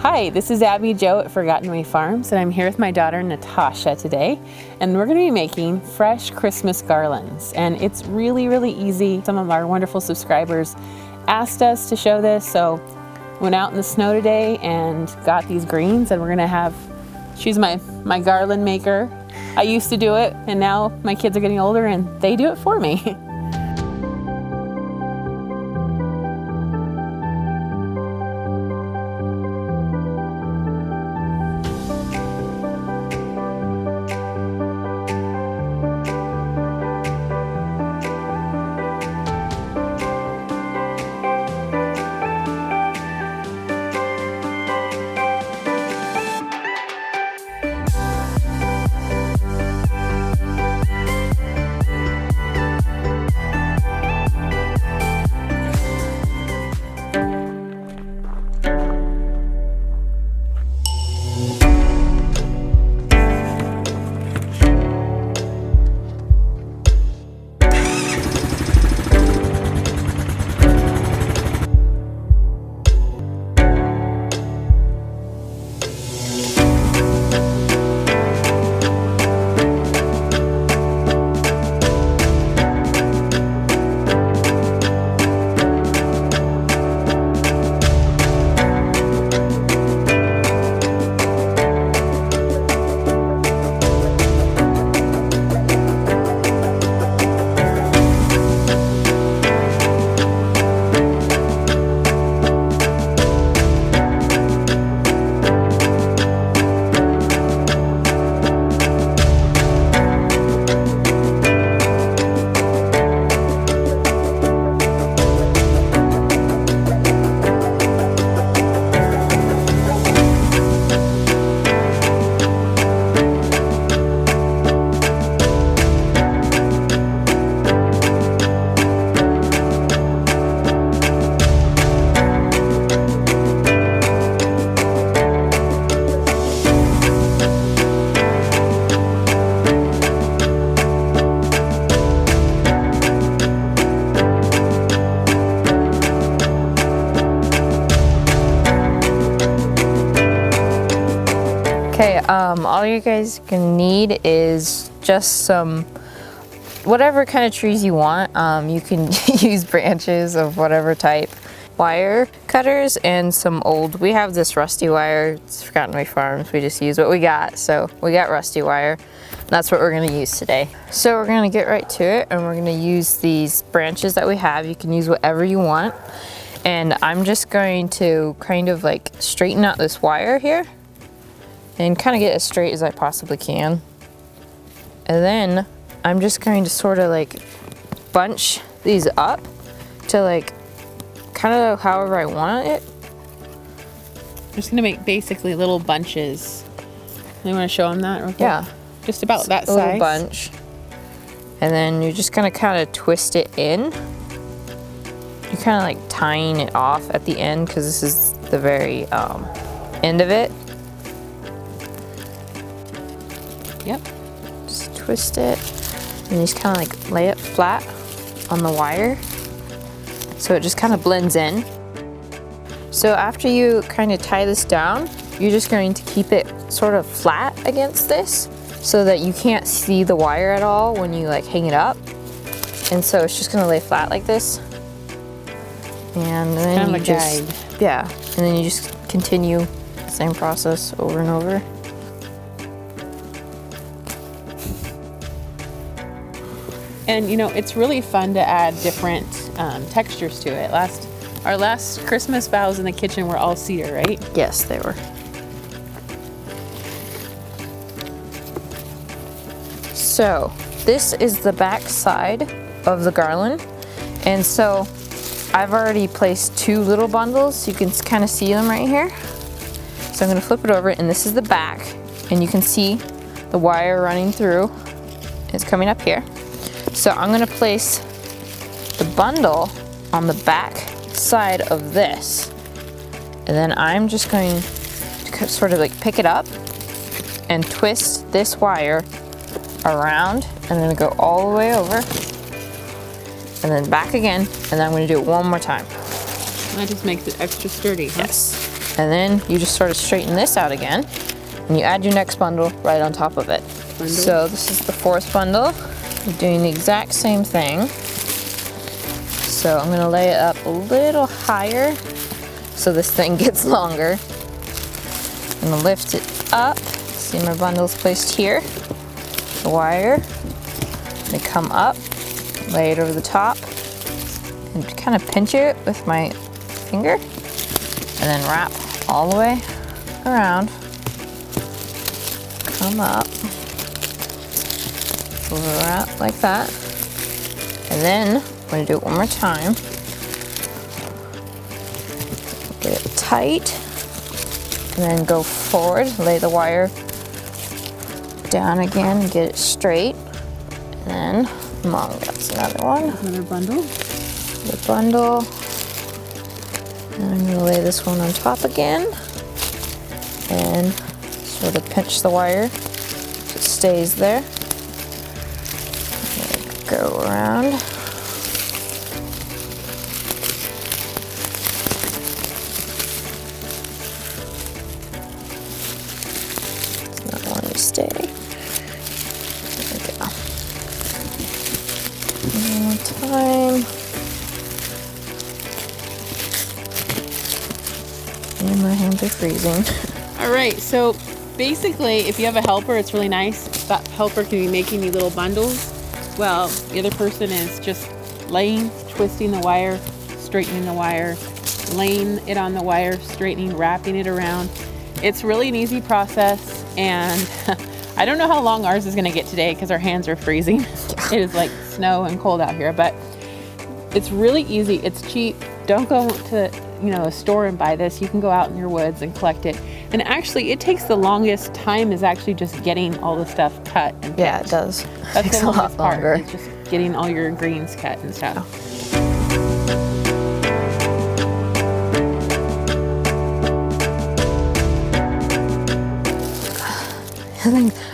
Hi, this is Abby Jo at Forgotten Way Farms, and I'm here with my daughter Natasha today, and we're going to be making fresh Christmas garlands. And it's really, really easy. Some of our wonderful subscribers asked us to show this, so went out in the snow today and got these greens, and we're going to have, she's my garland maker. I used to do it, and now my kids are getting older and they do it for me. Okay, all you guys can need is just some, whatever kind of trees you want. You can use branches of whatever type, wire cutters, and some old, we have this rusty wire. It's Forgotten Way Farms, we just use what we got. So we got rusty wire. That's what we're gonna use today. So we're gonna get right to it, and we're gonna use these branches that we have. You can use whatever you want. And I'm just going to kind of like straighten out this wire here and kind of get as straight as I possibly can. And then I'm just going to sort of like bunch these up to like kind of however I want it. I'm just gonna make basically little bunches. You want to show them that real quick? Yeah. Just about that size. A little bunch. And then you're just gonna kind of twist it in. You're kind of like tying it off at the end because this is the very end of it. Yep. Just twist it and you just kind of like lay it flat on the wire so it just kind of blends in. So after you kind of tie this down, you're just going to keep it sort of flat against this so that you can't see the wire at all when you like hang it up. And so it's just gonna lay flat like this. And then kind of you just, guide. yeah, and then you just continue the same process over and over. And you know, it's really fun to add different textures to it. Our last Christmas boughs in the kitchen were all cedar, right? Yes, they were. So this is the back side of the garland. And so I've already placed two little bundles. You can kind of see them right here. So I'm gonna flip it over, and this is the back. And you can see the wire running through. It's coming up here. So I'm gonna place the bundle on the back side of this. And then I'm just going to sort of like pick it up and twist this wire around. I'm gonna go all the way over and then back again, and then I'm gonna do it one more time. That just makes it extra sturdy, huh? Yes. And then you just sort of straighten this out again, and you add your next bundle right on top of it. So this is the fourth bundle. You're doing the exact same thing. So I'm gonna lay it up a little higher so this thing gets longer. I'm gonna lift it up. See my bundles placed here. The wire. They come up, lay it over the top, and kind of pinch it with my finger, and then wrap all the way around. Come up, wrap like that, and then I'm gonna do it one more time. Get it tight, and then go forward, lay the wire down again and get it straight. And then, Mom, that's another one. Another bundle. The bundle. And I'm gonna lay this one on top again. And sort of pinch the wire so it stays there. Go around. It's not wanting to stay. There we go. One more time. And my hands are freezing. All right, so basically, if you have a helper, it's really nice. That helper can be making you little bundles. Well, the other person is just laying, twisting the wire, straightening the wire, laying it on the wire, straightening, wrapping it around. It's really an easy process, and I don't know how long ours is gonna get today because our hands are freezing. It is like snow and cold out here, but it's really easy. It's cheap. Don't go to a store and buy this. You can go out in your woods and collect it. And actually, it takes the longest time is actually just getting all the stuff cut and picked. Yeah, it does. That's Takes the a lot longest part. longer. It's just getting all your greens cut and stuff.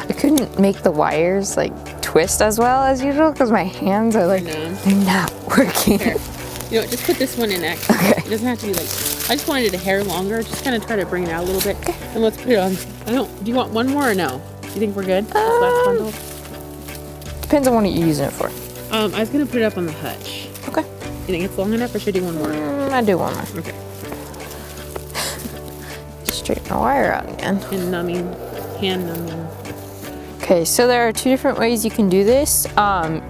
I couldn't make the wires like twist as well as usual because my hands are like, they're not working. Here. You know what, just put this one in actually. Okay. It doesn't have to be like, I just wanted it a hair longer. Just kind of try to bring it out a little bit. Okay. And let's put it on. Do you want one more or no? Do you think we're good? This last bundle? Depends on what you're using it for. I was going to put it up on the hutch. Okay. You think it's long enough or should I do one more? I do one more. Okay. Straighten my wire out again. And numbing, hand numbing. Okay, so there are two different ways you can do this.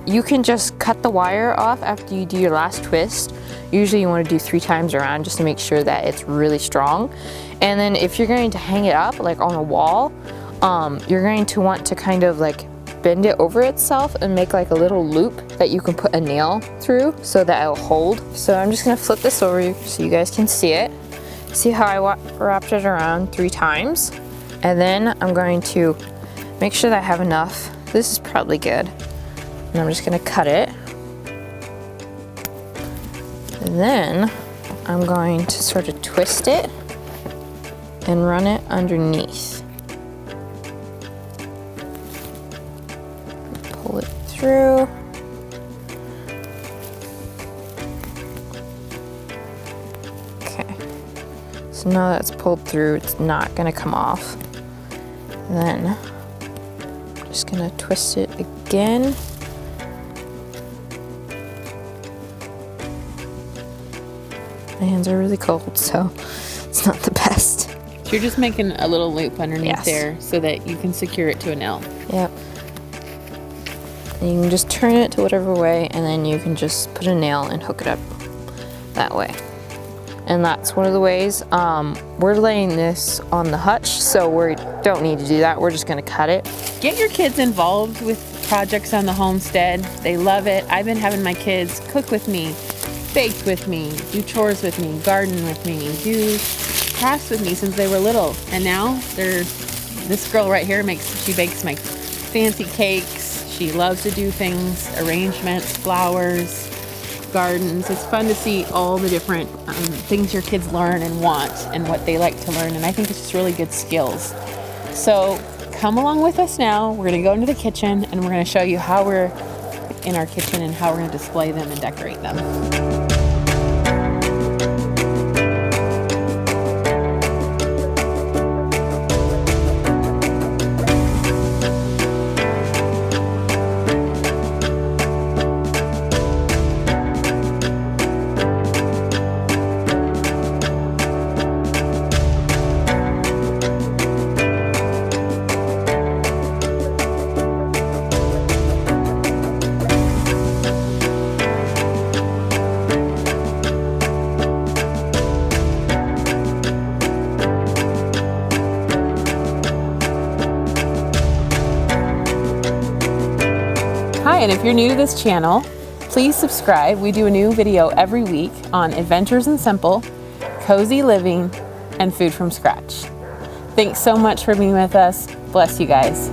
You can just cut the wire off after you do your last twist. Usually you want to do 3 times around just to make sure that it's really strong. And then if you're going to hang it up like on a wall, you're going to want to kind of like bend it over itself and make like a little loop that you can put a nail through so that it'll hold. So I'm just gonna flip this over so you guys can see it. See how I wrapped it around 3 times? And then I'm going to make sure that I have enough. This is probably good. And I'm just gonna cut it. And then I'm going to sort of twist it and run it underneath. Pull it through. Okay. So now that's pulled through, it's not gonna come off. And then I'm just gonna twist it again. My hands are really cold, so it's not the best. So you're just making a little loop underneath Yes. there so that you can secure it to a nail. Yep. And you can just turn it to whatever way, and then you can just put a nail and hook it up that way. And that's one of the ways. We're laying this on the hutch, so we don't need to do that. We're just gonna cut it. Get your kids involved with projects on the homestead. They love it. I've been having my kids cook with me, bake with me, do chores with me, garden with me, do crafts with me since they were little. And now this girl right here she bakes my fancy cakes. She loves to do things, arrangements, flowers, gardens. It's fun to see all the different things your kids learn and want and what they like to learn. And I think it's just really good skills. So come along with us now. We're gonna go into the kitchen and we're gonna show you how we're in our kitchen and how we're gonna display them and decorate them. And if you're new to this channel, please subscribe. We do a new video every week on Adventures in Simple, cozy living, and food from scratch. Thanks so much for being with us. Bless you guys.